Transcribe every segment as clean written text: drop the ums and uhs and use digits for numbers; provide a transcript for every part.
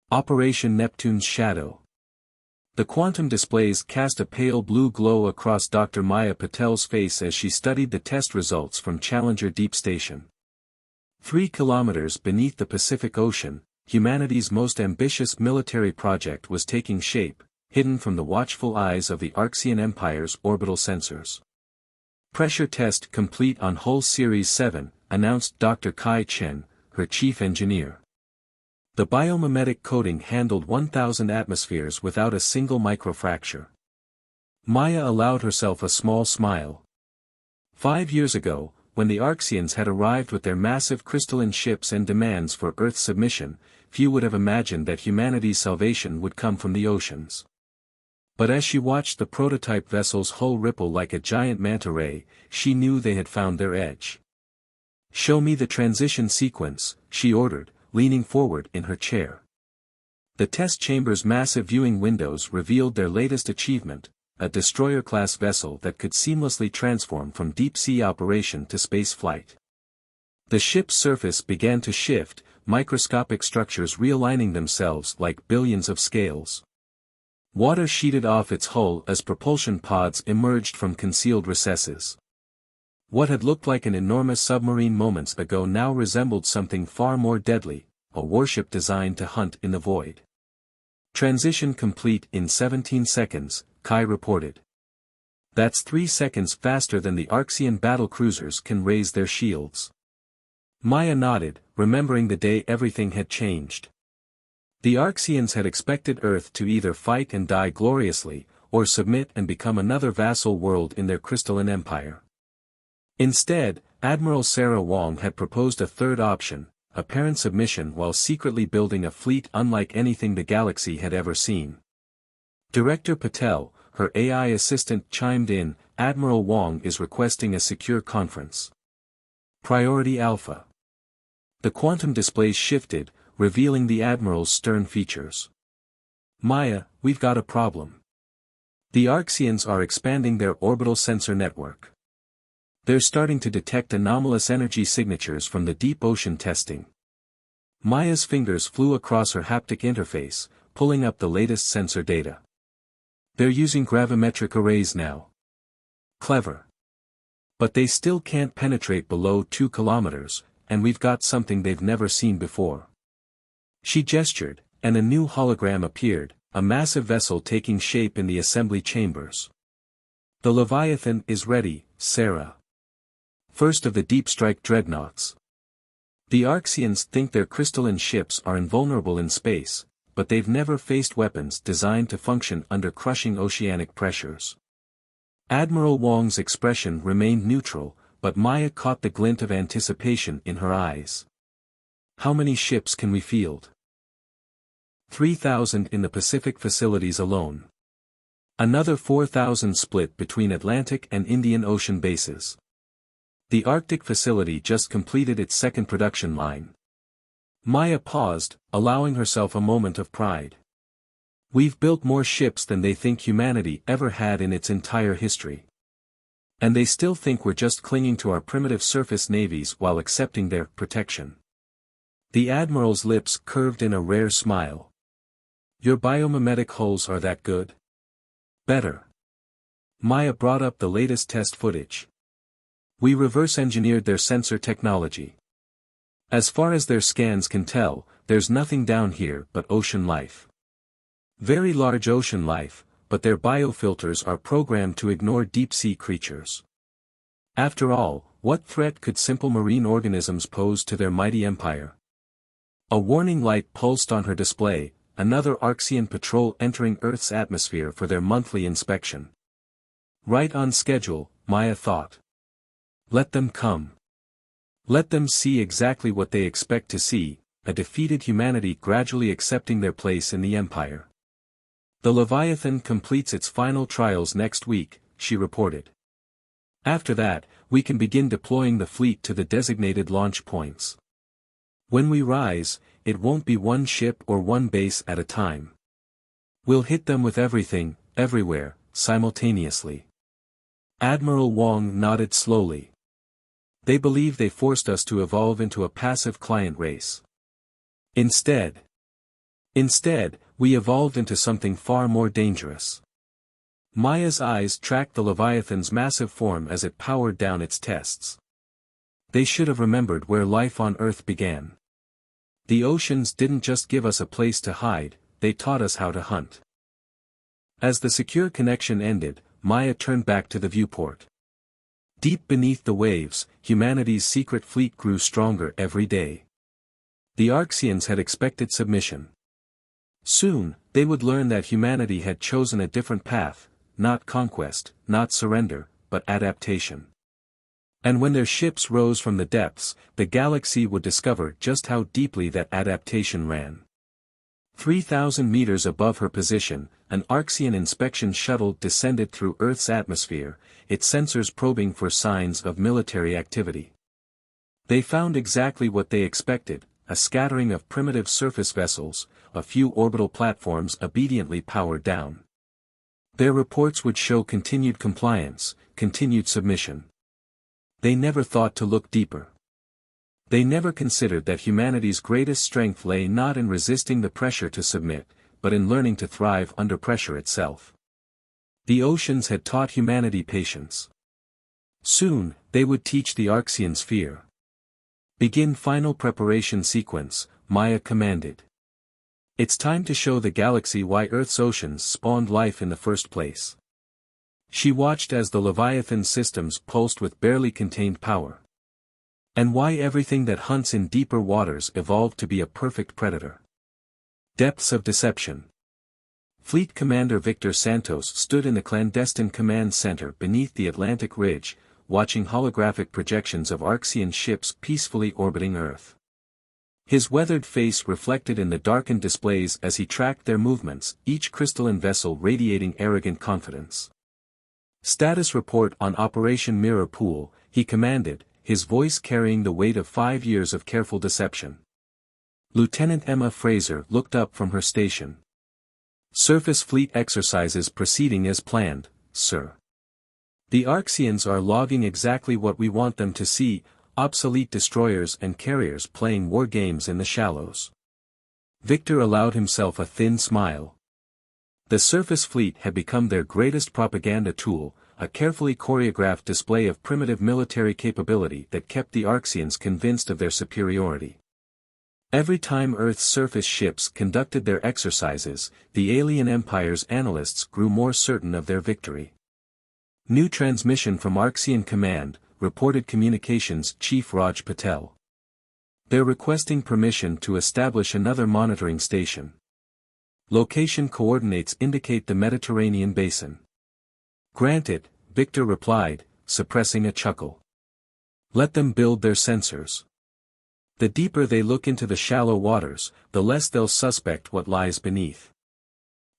Operation Neptune's Shadow. The quantum displays cast a pale blue glow across Dr. Maya Patel's face as she studied the test results from Challenger Deep Station. 3 kilometers beneath the Pacific Ocean, humanity's most ambitious military project was taking shape, hidden from the watchful eyes of the Archean Empire's orbital sensors. Pressure test complete on Hull Series 7, announced Dr. Kai Chen, her chief engineer. The biomimetic coating handled 1,000 atmospheres without a single microfracture. Maya allowed herself a small smile. 5 years ago, when the Archeans had arrived with their massive crystalline ships and demands for Earth's submission, few would have imagined that humanity's salvation would come from the oceans. But as she watched the prototype vessel's hull ripple like a giant manta ray, she knew they had found their edge. "Show me the transition sequence," she ordered, leaning forward in her chair. The test chamber's massive viewing windows revealed their latest achievement, a destroyer-class vessel that could seamlessly transform from deep-sea operation to space flight. The ship's surface began to shift, microscopic structures realigning themselves like billions of scales. Water sheeted off its hull as propulsion pods emerged from concealed recesses. What had looked like an enormous submarine moments ago now resembled something far more deadly, a warship designed to hunt in the void. Transition complete in 17 seconds, Kai reported. That's 3 seconds faster than the Archean battlecruisers can raise their shields. Maya nodded, remembering the day everything had changed. The Archeans had expected Earth to either fight and die gloriously, or submit and become another vassal world in their crystalline empire. Instead, Admiral Sarah Wong had proposed a third option, apparent submission while secretly building a fleet unlike anything the galaxy had ever seen. Director Patel, her AI assistant, chimed in, "Admiral Wong is requesting a secure conference. Priority Alpha." The quantum displays shifted, revealing the Admiral's stern features. "Maya, we've got a problem. The Archeans are expanding their orbital sensor network. They're starting to detect anomalous energy signatures from the deep ocean testing." Maya's fingers flew across her haptic interface, pulling up the latest sensor data. "They're using gravimetric arrays now. Clever. But they still can't penetrate below 2 kilometers, and we've got something they've never seen before." She gestured, and a new hologram appeared, a massive vessel taking shape in the assembly chambers. "The Leviathan is ready, Sarah. First of the deep strike dreadnoughts. The Archeans think their crystalline ships are invulnerable in space, but they've never faced weapons designed to function under crushing oceanic pressures." Admiral Wong's expression remained neutral, but Maya caught the glint of anticipation in her eyes. "How many ships can we field?" 3,000 in the Pacific facilities alone. Another 4,000 split between Atlantic and Indian Ocean bases. The Arctic facility just completed its second production line. Maya paused, allowing herself a moment of pride. "We've built more ships than they think humanity ever had in its entire history. And they still think we're just clinging to our primitive surface navies while accepting their protection." The Admiral's lips curved in a rare smile. "Your biomimetic hulls are that good?" "Better." Maya brought up the latest test footage. "We reverse-engineered their sensor technology. As far as their scans can tell, there's nothing down here but ocean life. Very large ocean life, but their biofilters are programmed to ignore deep-sea creatures. After all, what threat could simple marine organisms pose to their mighty empire?" A warning light pulsed on her display, another Archean patrol entering Earth's atmosphere for their monthly inspection. Right on schedule, Maya thought. Let them come. Let them see exactly what they expect to see, a defeated humanity gradually accepting their place in the Empire. "The Leviathan completes its final trials next week," she reported. "After that, we can begin deploying the fleet to the designated launch points. When we rise, it won't be one ship or one base at a time. We'll hit them with everything, everywhere, simultaneously." Admiral Wong nodded slowly. "They believe they forced us to evolve into a passive client race. Instead, Instead, we evolved into something far more dangerous. Maya's eyes tracked the Leviathan's massive form as it powered down its tests. They should have remembered where life on Earth began. The oceans didn't just give us a place to hide, they taught us how to hunt. As the secure connection ended, Maya turned back to the viewport. Deep beneath the waves, humanity's secret fleet grew stronger every day. The Arxians had expected submission. Soon, they would learn that humanity had chosen a different path, not conquest, not surrender, but adaptation. And when their ships rose from the depths, the galaxy would discover just how deeply that adaptation ran. 3,000 meters above her position, an Arxian inspection shuttle descended through Earth's atmosphere, its sensors probing for signs of military activity. They found exactly what they expected, a scattering of primitive surface vessels, a few orbital platforms obediently powered down. Their reports would show continued compliance, continued submission. They never thought to look deeper. They never considered that humanity's greatest strength lay not in resisting the pressure to submit, but in learning to thrive under pressure itself. The oceans had taught humanity patience. Soon, they would teach the Arxians fear. Begin final preparation sequence, Maya commanded. It's time to show the galaxy why Earth's oceans spawned life in the first place. She watched as the Leviathan systems pulsed with barely contained power. And why everything that hunts in deeper waters evolved to be a perfect predator. Depths of deception. Fleet Commander Victor Santos stood in the clandestine command center beneath the Atlantic Ridge, watching holographic projections of Arxian ships peacefully orbiting Earth. His weathered face reflected in the darkened displays as he tracked their movements, each crystalline vessel radiating arrogant confidence. Status report on Operation Mirror Pool, he commanded, his voice carrying the weight of 5 years of careful deception. Lieutenant Emma Fraser looked up from her station. Surface fleet exercises proceeding as planned, sir. The Arxians are logging exactly what we want them to see, obsolete destroyers and carriers playing war games in the shallows. Victor allowed himself a thin smile. The surface fleet had become their greatest propaganda tool, a carefully choreographed display of primitive military capability that kept the Arxians convinced of their superiority. Every time Earth's surface ships conducted their exercises, the alien empire's analysts grew more certain of their victory. New transmission from Arxian Command, reported Communications Chief Raj Patel. They're requesting permission to establish another monitoring station. Location coordinates indicate the Mediterranean basin. Granted, Victor replied, suppressing a chuckle. Let them build their sensors. The deeper they look into the shallow waters, the less they'll suspect what lies beneath.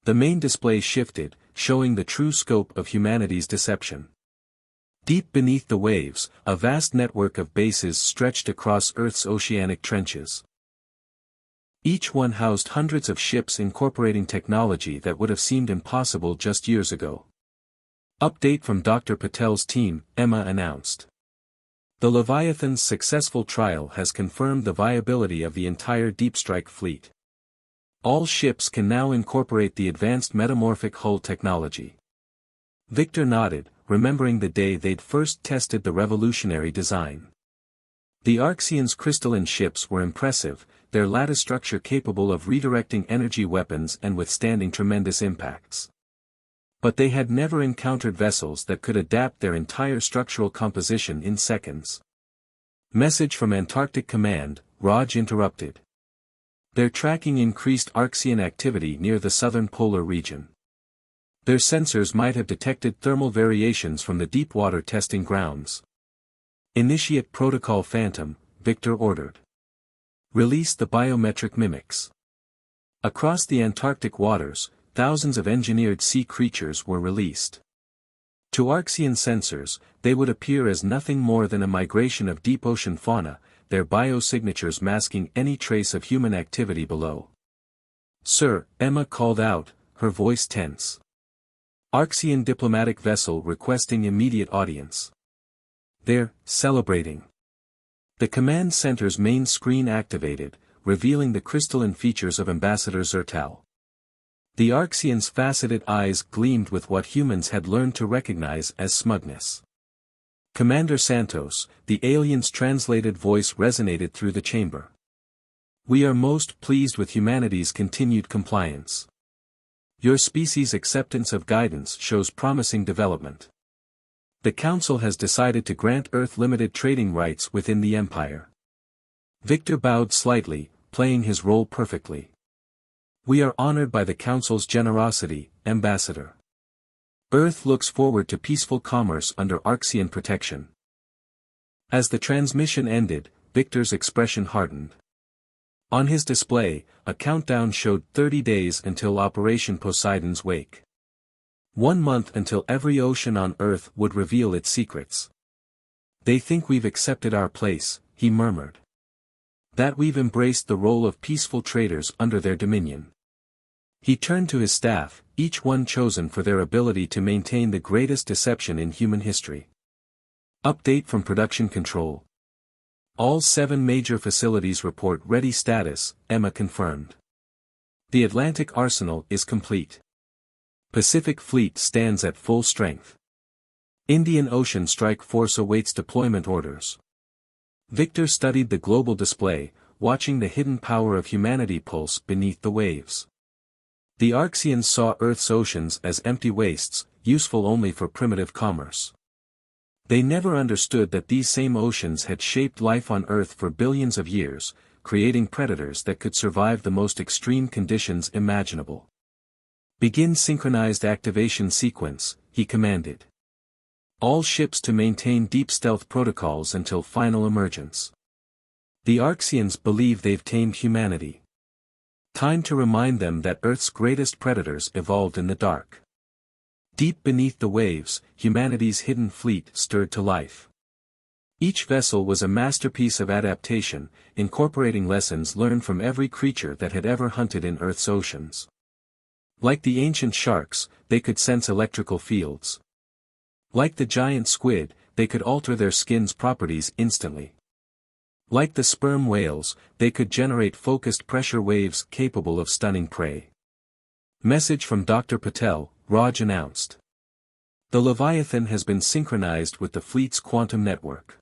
The main display shifted, showing the true scope of humanity's deception. Deep beneath the waves, a vast network of bases stretched across Earth's oceanic trenches. Each one housed hundreds of ships incorporating technology that would have seemed impossible just years ago. Update from Dr. Patel's team, Emma announced. The Leviathan's successful trial has confirmed the viability of the entire Deep Strike fleet. All ships can now incorporate the advanced metamorphic hull technology. Victor nodded, remembering the day they'd first tested the revolutionary design. The Arxians' crystalline ships were impressive, their lattice structure capable of redirecting energy weapons and withstanding tremendous impacts. But they had never encountered vessels that could adapt their entire structural composition in seconds. Message from Antarctic Command, Raj interrupted. Their tracking increased Arxian activity near the southern polar region. Their sensors might have detected thermal variations from the deep-water testing grounds. Initiate Protocol Phantom, Victor ordered. Release the biometric mimics. Across the Antarctic waters, thousands of engineered sea creatures were released. To Arxian sensors, they would appear as nothing more than a migration of deep ocean fauna, their biosignatures masking any trace of human activity below. Sir, Emma called out, her voice tense. Arxian diplomatic vessel requesting immediate audience. They're celebrating. The command center's main screen activated, revealing the crystalline features of Ambassador Zertal. The Arxian's faceted eyes gleamed with what humans had learned to recognize as smugness. "Commander Santos," the alien's translated voice resonated through the chamber. "We are most pleased with humanity's continued compliance. Your species' acceptance of guidance shows promising development. The Council has decided to grant Earth limited trading rights within the Empire." Victor bowed slightly, playing his role perfectly. "We are honored by the Council's generosity, Ambassador. Earth looks forward to peaceful commerce under Arxian protection." As the transmission ended, Victor's expression hardened. On his display, a countdown showed 30 days until Operation Poseidon's Wake. 1 month until every ocean on Earth would reveal its secrets. "They think we've accepted our place," he murmured. "That we've embraced the role of peaceful traders under their dominion." He turned to his staff, each one chosen for their ability to maintain the greatest deception in human history. Update from Production Control. All 7 major facilities report ready status, Emma confirmed. The Atlantic arsenal is complete. Pacific Fleet stands at full strength. Indian Ocean Strike Force awaits deployment orders. Victor studied the global display, watching the hidden power of humanity pulse beneath the waves. The Arxians saw Earth's oceans as empty wastes, useful only for primitive commerce. They never understood that these same oceans had shaped life on Earth for billions of years, creating predators that could survive the most extreme conditions imaginable. "Begin synchronized activation sequence," he commanded. "All ships to maintain deep stealth protocols until final emergence." The Arxians believe they've tamed humanity. Time to remind them that Earth's greatest predators evolved in the dark. Deep beneath the waves, humanity's hidden fleet stirred to life. Each vessel was a masterpiece of adaptation, incorporating lessons learned from every creature that had ever hunted in Earth's oceans. Like the ancient sharks, they could sense electrical fields. Like the giant squid, they could alter their skin's properties instantly. Like the sperm whales, they could generate focused pressure waves capable of stunning prey. Message from Dr. Patel, Raj announced. The Leviathan has been synchronized with the fleet's quantum network.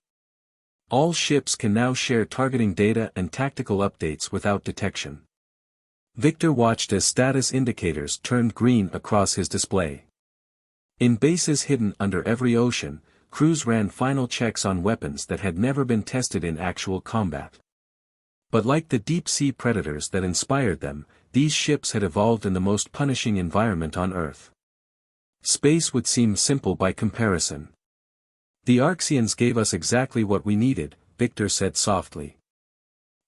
All ships can now share targeting data and tactical updates without detection. Victor watched as status indicators turned green across his display. In bases hidden under every ocean, crews ran final checks on weapons that had never been tested in actual combat. But like the deep-sea predators that inspired them, these ships had evolved in the most punishing environment on Earth. Space would seem simple by comparison. "The Arxians gave us exactly what we needed," Victor said softly.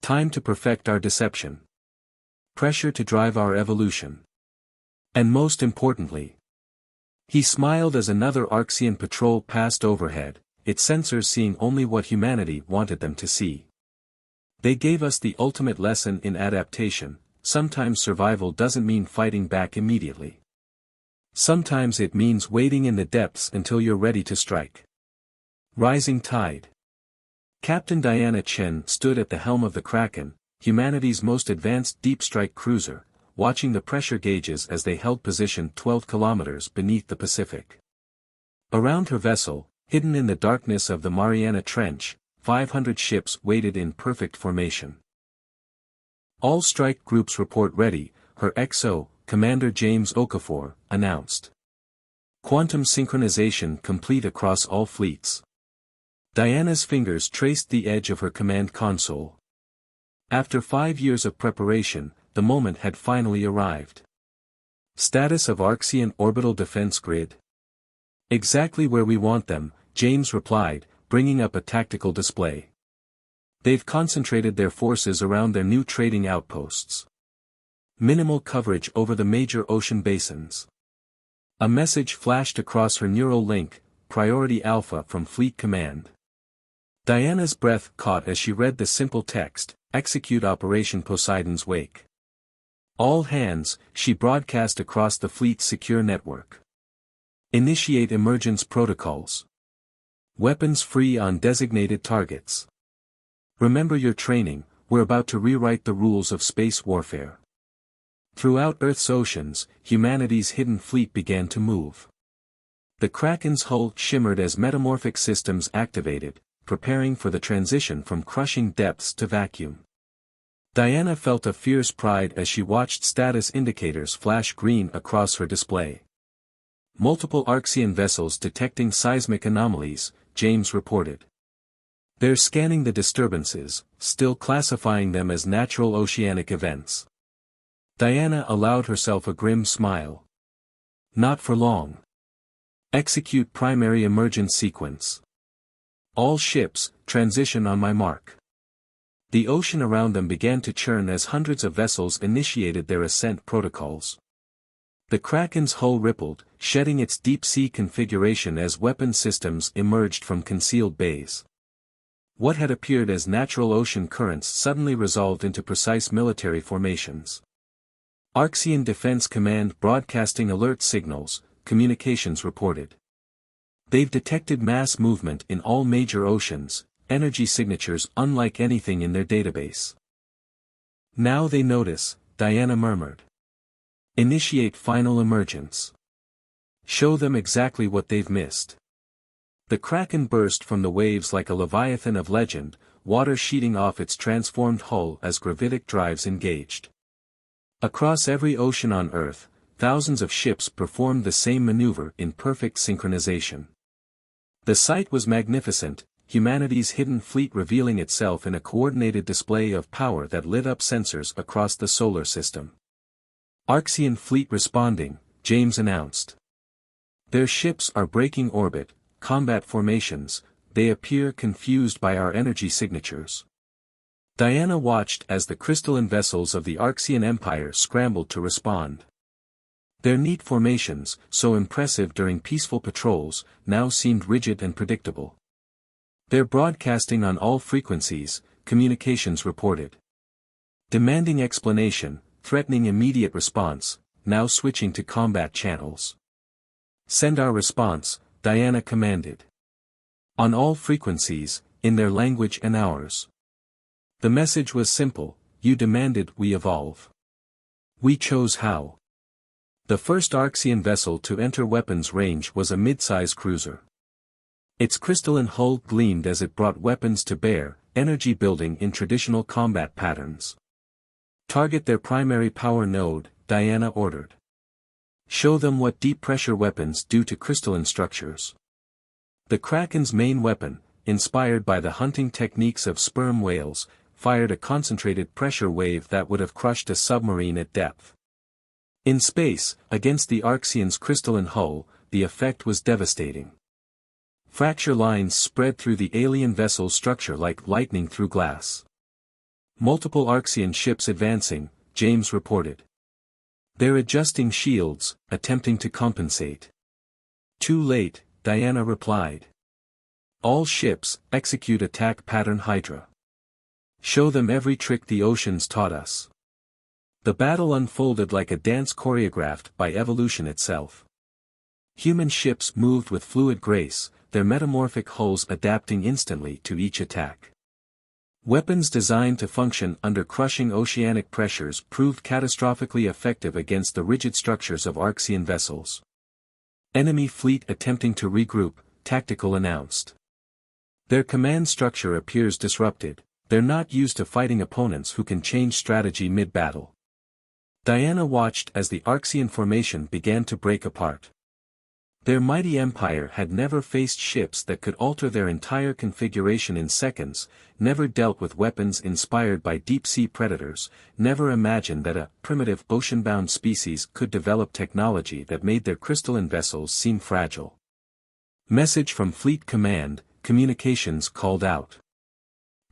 "Time to perfect our deception. Pressure to drive our evolution. And most importantly." He smiled as another Arxian patrol passed overhead, its sensors seeing only what humanity wanted them to see. "They gave us the ultimate lesson in adaptation. Sometimes survival doesn't mean fighting back immediately. Sometimes it means waiting in the depths until you're ready to strike." Rising tide. Captain Diana Chen stood at the helm of the Kraken, humanity's most advanced deep strike cruiser, watching the pressure gauges as they held position 12 kilometers beneath the Pacific. Around her vessel, hidden in the darkness of the Mariana Trench, 500 ships waited in perfect formation. "All strike groups report ready," her XO, Commander James Okafor, announced. "Quantum synchronization complete across all fleets." Diana's fingers traced the edge of her command console. After 5 years of preparation, the moment had finally arrived. Status of Arxian orbital defense grid. "Exactly where we want them," James replied, bringing up a tactical display. "They've concentrated their forces around their new trading outposts. Minimal coverage over the major ocean basins." A message flashed across her neural link, Priority Alpha from Fleet Command. Diana's breath caught as she read the simple text, "Execute Operation Poseidon's Wake." "All hands," she broadcast across the fleet's secure network. "Initiate emergence protocols. Weapons free on designated targets. Remember your training, we're about to rewrite the rules of space warfare. Throughout Earth's oceans, humanity's hidden fleet began to move. The Kraken's hull shimmered as metamorphic systems activated, preparing for the transition from crushing depths to vacuum. Diana felt a fierce pride as she watched status indicators flash green across her display. Multiple Archean vessels detecting seismic anomalies, James reported. They're scanning the disturbances, still classifying them as natural oceanic events. Diana allowed herself a grim smile. Not for long. Execute primary emergence sequence. All ships, transition on my mark. The ocean around them began to churn as hundreds of vessels initiated their ascent protocols. The Kraken's hull rippled, shedding its deep-sea configuration as weapon systems emerged from concealed bays. What had appeared as natural ocean currents suddenly resolved into precise military formations. Archean Defense Command broadcasting alert signals, communications reported. They've detected mass movement in all major oceans, energy signatures unlike anything in their database. Now they notice, Diana murmured. Initiate final emergence. Show them exactly what they've missed. The Kraken burst from the waves like a leviathan of legend, water sheeting off its transformed hull as gravitic drives engaged. Across every ocean on Earth, thousands of ships performed the same maneuver in perfect synchronization. The sight was magnificent, humanity's hidden fleet revealing itself in a coordinated display of power that lit up sensors across the solar system. Archean fleet responding, James announced. Their ships are breaking orbit, combat formations, they appear confused by our energy signatures. Diana watched as the crystalline vessels of the Archean Empire scrambled to respond. Their neat formations, so impressive during peaceful patrols, now seemed rigid and predictable. They're broadcasting on all frequencies, communications reported. Demanding explanation, threatening immediate response, now switching to combat channels. Send our response, Diana commanded. On all frequencies, in their language and ours. The message was simple, you demanded we evolve. We chose how. The first Archean vessel to enter weapons range was a mid-size cruiser. Its crystalline hull gleamed as it brought weapons to bear, energy building in traditional combat patterns. Target their primary power node, Diana ordered. Show them what deep-pressure weapons do to crystalline structures. The Kraken's main weapon, inspired by the hunting techniques of sperm whales, fired a concentrated pressure wave that would have crushed a submarine at depth. In space, against the Archean's crystalline hull, the effect was devastating. Fracture lines spread through the alien vessel's structure like lightning through glass. Multiple Archean ships advancing, James reported. They're adjusting shields, attempting to compensate. Too late, Diana replied. All ships, execute attack pattern Hydra. Show them every trick the oceans taught us. The battle unfolded like a dance choreographed by evolution itself. Human ships moved with fluid grace, their metamorphic hulls adapting instantly to each attack. Weapons designed to function under crushing oceanic pressures proved catastrophically effective against the rigid structures of Archean vessels. Enemy fleet attempting to regroup, Tactical announced. Their command structure appears disrupted, they're not used to fighting opponents who can change strategy mid-battle. Diana watched as the Archean formation began to break apart. Their mighty empire had never faced ships that could alter their entire configuration in seconds, never dealt with weapons inspired by deep-sea predators, never imagined that a primitive ocean-bound species could develop technology that made their crystalline vessels seem fragile. Message from Fleet Command, communications called out.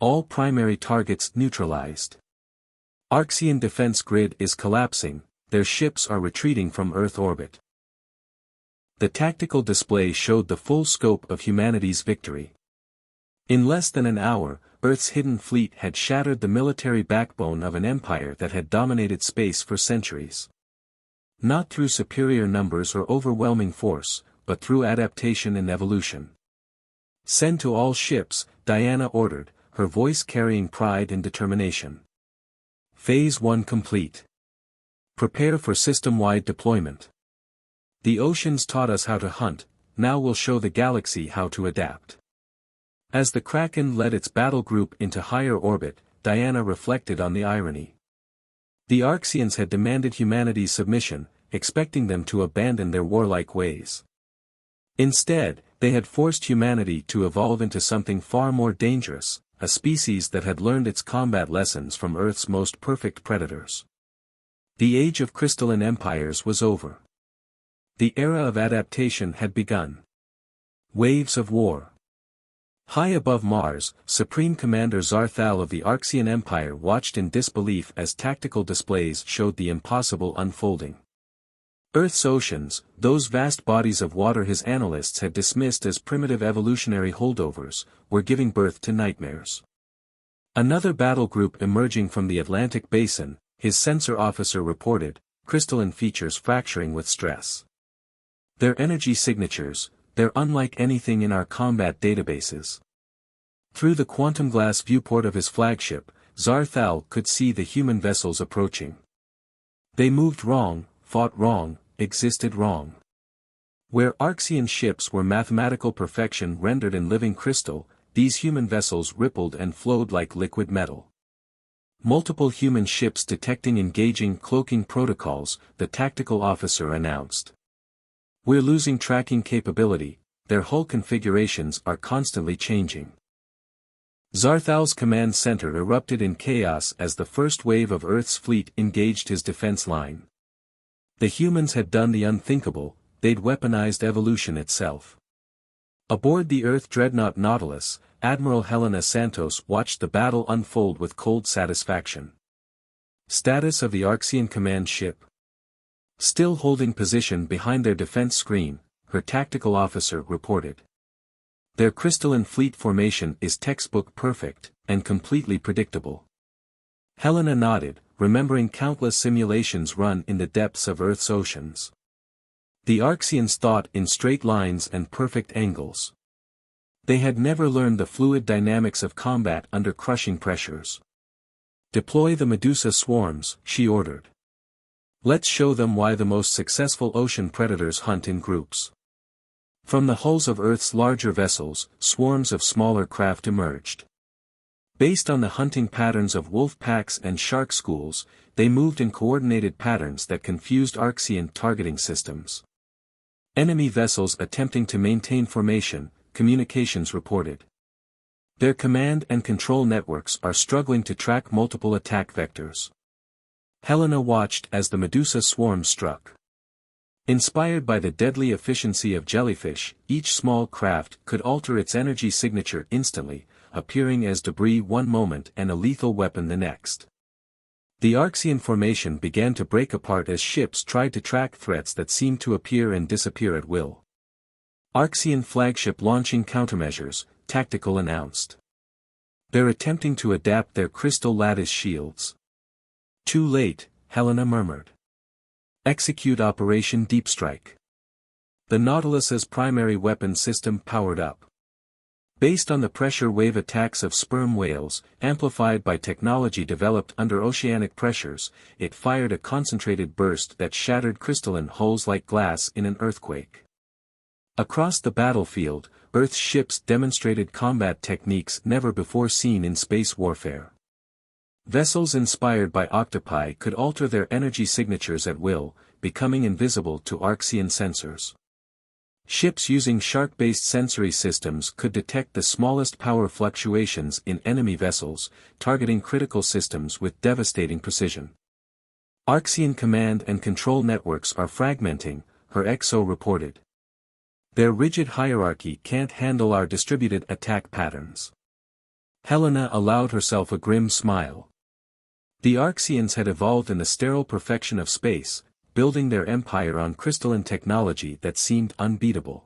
All primary targets neutralized. Archean defense grid is collapsing, their ships are retreating from Earth orbit. The tactical display showed the full scope of humanity's victory. In less than an hour, Earth's hidden fleet had shattered the military backbone of an empire that had dominated space for centuries. Not through superior numbers or overwhelming force, but through adaptation and evolution. Send to all ships, Diana ordered, her voice carrying pride and determination. Phase 1 complete. Prepare for system-wide deployment. The oceans taught us how to hunt, now we'll show the galaxy how to adapt. As the Kraken led its battle group into higher orbit, Diana reflected on the irony. The Arxians had demanded humanity's submission, expecting them to abandon their warlike ways. Instead, they had forced humanity to evolve into something far more dangerous, a species that had learned its combat lessons from Earth's most perfect predators. The age of crystalline empires was over. The era of adaptation had begun. Waves of war. High above Mars, Supreme Commander Zarthal of the Arxian Empire watched in disbelief as tactical displays showed the impossible unfolding. Earth's oceans, those vast bodies of water his analysts had dismissed as primitive evolutionary holdovers, were giving birth to nightmares. Another battle group emerging from the Atlantic basin, his sensor officer reported, crystalline features fracturing with stress. Their energy signatures, they're unlike anything in our combat databases. Through the quantum glass viewport of his flagship, Zarthal could see the human vessels approaching. They moved wrong, fought wrong, existed wrong. Where Arxian ships were mathematical perfection rendered in living crystal, these human vessels rippled and flowed like liquid metal. Multiple human ships detecting engaging cloaking protocols, the tactical officer announced. We're losing tracking capability, their hull configurations are constantly changing. Zarthal's command center erupted in chaos as the first wave of Earth's fleet engaged his defense line. The humans had done the unthinkable, they'd weaponized evolution itself. Aboard the Earth dreadnought Nautilus, Admiral Helena Santos watched the battle unfold with cold satisfaction. Status of the Arxian command ship. Still holding position behind their defense screen, her tactical officer reported. Their crystalline fleet formation is textbook perfect, and completely predictable. Helena nodded, remembering countless simulations run in the depths of Earth's oceans. The Arxians thought in straight lines and perfect angles. They had never learned the fluid dynamics of combat under crushing pressures. Deploy the Medusa swarms, she ordered. Let's show them why the most successful ocean predators hunt in groups. From the hulls of Earth's larger vessels, swarms of smaller craft emerged. Based on the hunting patterns of wolf packs and shark schools, they moved in coordinated patterns that confused Arxian targeting systems. Enemy vessels attempting to maintain formation, communications reported. Their command and control networks are struggling to track multiple attack vectors. Helena watched as the Medusa swarm struck. Inspired by the deadly efficiency of jellyfish, each small craft could alter its energy signature instantly, appearing as debris one moment and a lethal weapon the next. The Arxian formation began to break apart as ships tried to track threats that seemed to appear and disappear at will. Arxian flagship launching countermeasures, tactical announced. They're attempting to adapt their crystal lattice shields. Too late, Helena murmured. Execute Operation Deep Strike. The Nautilus's primary weapon system powered up. Based on the pressure wave attacks of sperm whales, amplified by technology developed under oceanic pressures, it fired a concentrated burst that shattered crystalline hulls like glass in an earthquake. Across the battlefield, Earth's ships demonstrated combat techniques never before seen in space warfare. Vessels inspired by octopi could alter their energy signatures at will, becoming invisible to Arxian sensors. Ships using shark-based sensory systems could detect the smallest power fluctuations in enemy vessels, targeting critical systems with devastating precision. Arxian command and control networks are fragmenting, her XO reported. Their rigid hierarchy can't handle our distributed attack patterns. Helena allowed herself a grim smile. The Arxians had evolved in the sterile perfection of space, building their empire on crystalline technology that seemed unbeatable.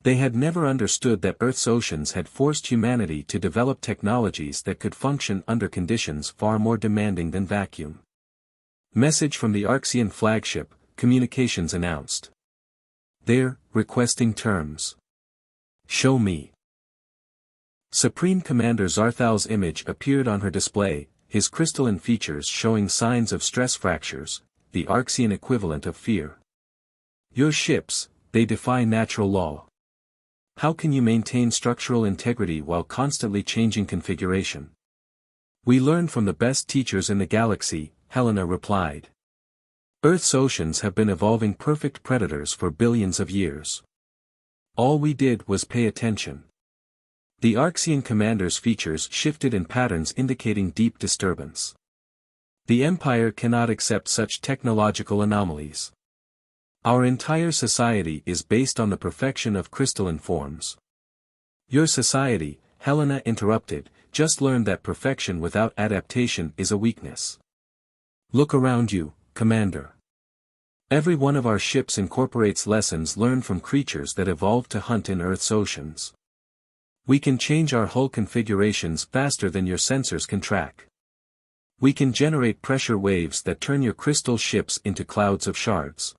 They had never understood that Earth's oceans had forced humanity to develop technologies that could function under conditions far more demanding than vacuum. Message from the Arxian flagship, communications announced. They're requesting terms. Show me. Supreme Commander Zarthal's image appeared on her display, his crystalline features showing signs of stress fractures, the Archean equivalent of fear. Your ships, they defy natural law. How can you maintain structural integrity while constantly changing configuration? We learn from the best teachers in the galaxy, Helena replied. Earth's oceans have been evolving perfect predators for billions of years. All we did was pay attention. The Archean commander's features shifted in patterns indicating deep disturbance. The Empire cannot accept such technological anomalies. Our entire society is based on the perfection of crystalline forms. Your society, Helena interrupted, just learned that perfection without adaptation is a weakness. Look around you, Commander. Every one of our ships incorporates lessons learned from creatures that evolved to hunt in Earth's oceans. We can change our hull configurations faster than your sensors can track. We can generate pressure waves that turn your crystal ships into clouds of shards.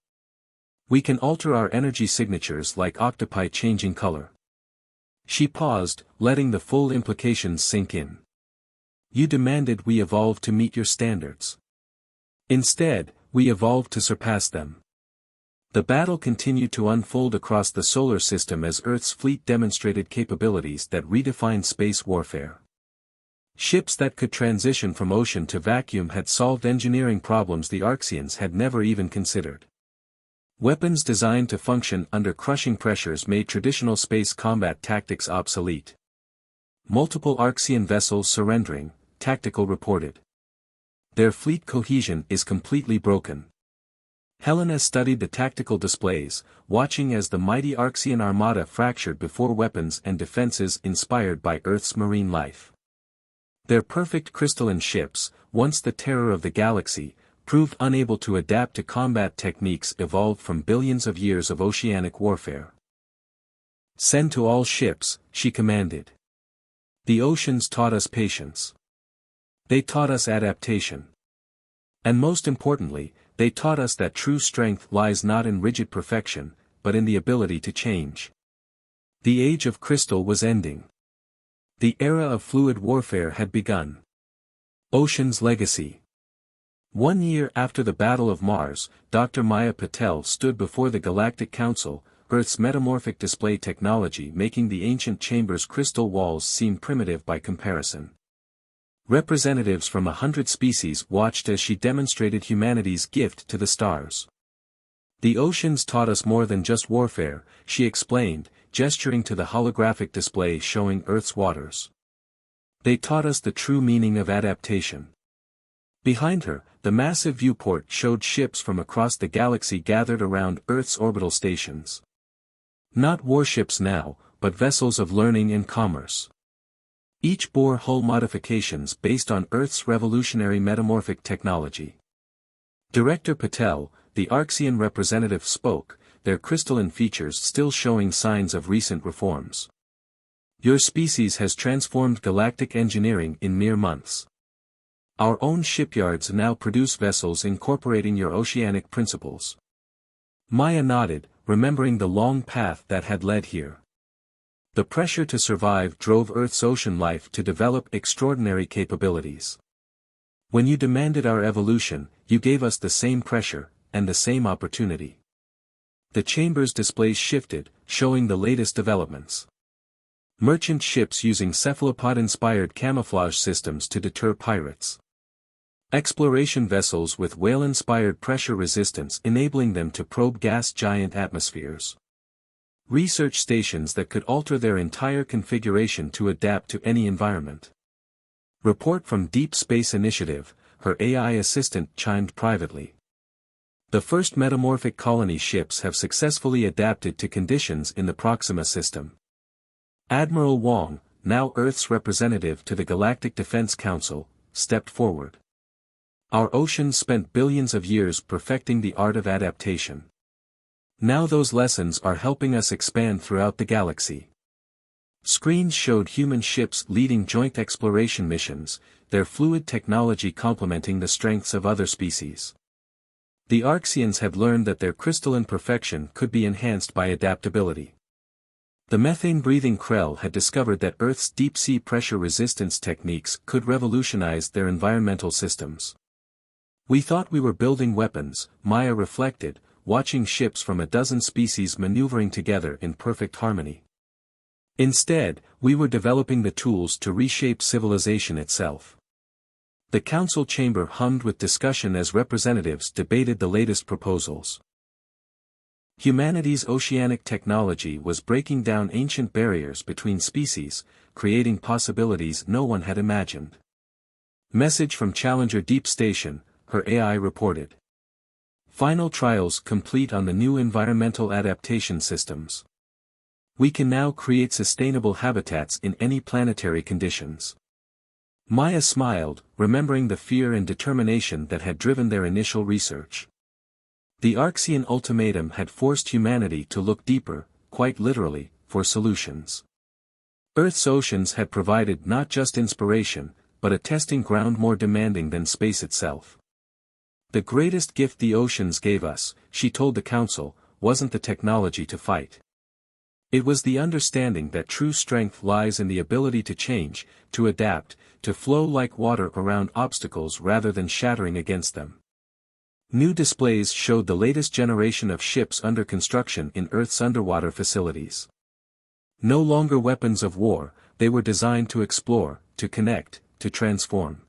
We can alter our energy signatures like octopi changing color. She paused, letting the full implications sink in. You demanded we evolve to meet your standards. Instead, we evolved to surpass them. The battle continued to unfold across the solar system as Earth's fleet demonstrated capabilities that redefined space warfare. Ships that could transition from ocean to vacuum had solved engineering problems the Archeans had never even considered. Weapons designed to function under crushing pressures made traditional space combat tactics obsolete. Multiple Archean vessels surrendering, Tactical reported. Their fleet cohesion is completely broken. Helena studied the tactical displays, watching as the mighty Archean armada fractured before weapons and defenses inspired by Earth's marine life. Their perfect crystalline ships, once the terror of the galaxy, proved unable to adapt to combat techniques evolved from billions of years of oceanic warfare. Send to all ships, she commanded. The oceans taught us patience. They taught us adaptation. And most importantly, they taught us that true strength lies not in rigid perfection, but in the ability to change. The age of crystal was ending. The era of fluid warfare had begun. Ocean's legacy. 1 year after the Battle of Mars, Dr. Maya Patel stood before the Galactic Council, Earth's metamorphic display technology making the ancient chamber's crystal walls seem primitive by comparison. Representatives from 100 species watched as she demonstrated humanity's gift to the stars. The oceans taught us more than just warfare, she explained, gesturing to the holographic display showing Earth's waters. They taught us the true meaning of adaptation. Behind her, the massive viewport showed ships from across the galaxy gathered around Earth's orbital stations. Not warships now, but vessels of learning and commerce. Each bore hull modifications based on Earth's revolutionary metamorphic technology. Director Patel, the Archean representative spoke, their crystalline features still showing signs of recent reforms. Your species has transformed galactic engineering in mere months. Our own shipyards now produce vessels incorporating your oceanic principles. Maya nodded, remembering the long path that had led here. The pressure to survive drove Earth's ocean life to develop extraordinary capabilities. When you demanded our evolution, you gave us the same pressure, and the same opportunity. The chamber's displays shifted, showing the latest developments. Merchant ships using cephalopod-inspired camouflage systems to deter pirates. Exploration vessels with whale-inspired pressure resistance enabling them to probe gas giant atmospheres. Research stations that could alter their entire configuration to adapt to any environment. Report from Deep Space Initiative, her AI assistant chimed privately. The first metamorphic colony ships have successfully adapted to conditions in the Proxima system. Admiral Wong, now Earth's representative to the Galactic Defense Council, stepped forward. Our oceans spent billions of years perfecting the art of adaptation. Now those lessons are helping us expand throughout the galaxy. Screens showed human ships leading joint exploration missions, their fluid technology complementing the strengths of other species. The Archeans had learned that their crystalline perfection could be enhanced by adaptability. The methane-breathing krill had discovered that Earth's deep-sea pressure resistance techniques could revolutionize their environmental systems. We thought we were building weapons, Maya reflected, watching ships from a dozen species maneuvering together in perfect harmony. Instead, we were developing the tools to reshape civilization itself. The council chamber hummed with discussion as representatives debated the latest proposals. Humanity's oceanic technology was breaking down ancient barriers between species, creating possibilities no one had imagined. Message from Challenger Deep Station, her AI reported. Final trials complete on the new environmental adaptation systems. We can now create sustainable habitats in any planetary conditions. Maya smiled, remembering the fear and determination that had driven their initial research. The Archean ultimatum had forced humanity to look deeper, quite literally, for solutions. Earth's oceans had provided not just inspiration, but a testing ground more demanding than space itself. The greatest gift the oceans gave us, she told the council, wasn't the technology to fight. It was the understanding that true strength lies in the ability to change, to adapt, to flow like water around obstacles rather than shattering against them. New displays showed the latest generation of ships under construction in Earth's underwater facilities. No longer weapons of war, they were designed to explore, to connect, to transform.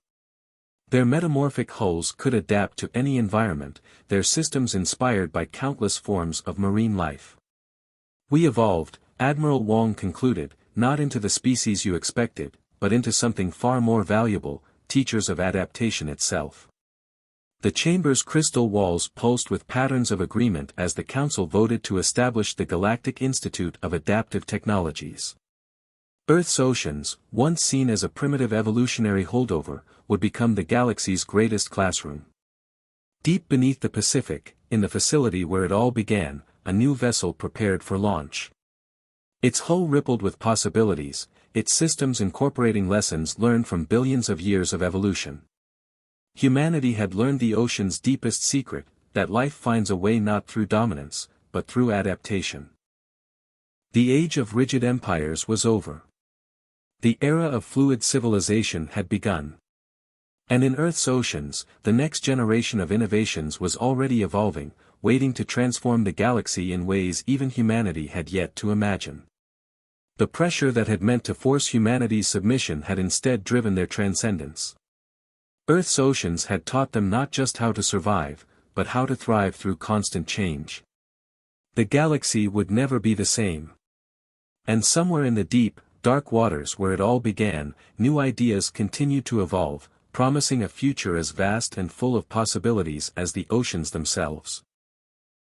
Their metamorphic hulls could adapt to any environment, their systems inspired by countless forms of marine life. We evolved, Admiral Wong concluded, not into the species you expected, but into something far more valuable, teachers of adaptation itself. The chamber's crystal walls pulsed with patterns of agreement as the council voted to establish the Galactic Institute of Adaptive Technologies. Earth's oceans, once seen as a primitive evolutionary holdover, would become the galaxy's greatest classroom. Deep beneath the Pacific, in the facility where it all began, a new vessel prepared for launch. Its hull rippled with possibilities, its systems incorporating lessons learned from billions of years of evolution. Humanity had learned the ocean's deepest secret, that life finds a way not through dominance, but through adaptation. The age of rigid empires was over. The era of fluid civilization had begun. And in Earth's oceans, the next generation of innovations was already evolving, waiting to transform the galaxy in ways even humanity had yet to imagine. The pressure that had meant to force humanity's submission had instead driven their transcendence. Earth's oceans had taught them not just how to survive, but how to thrive through constant change. The galaxy would never be the same. And somewhere in the deep, dark waters where it all began, new ideas continued to evolve, promising a future as vast and full of possibilities as the oceans themselves.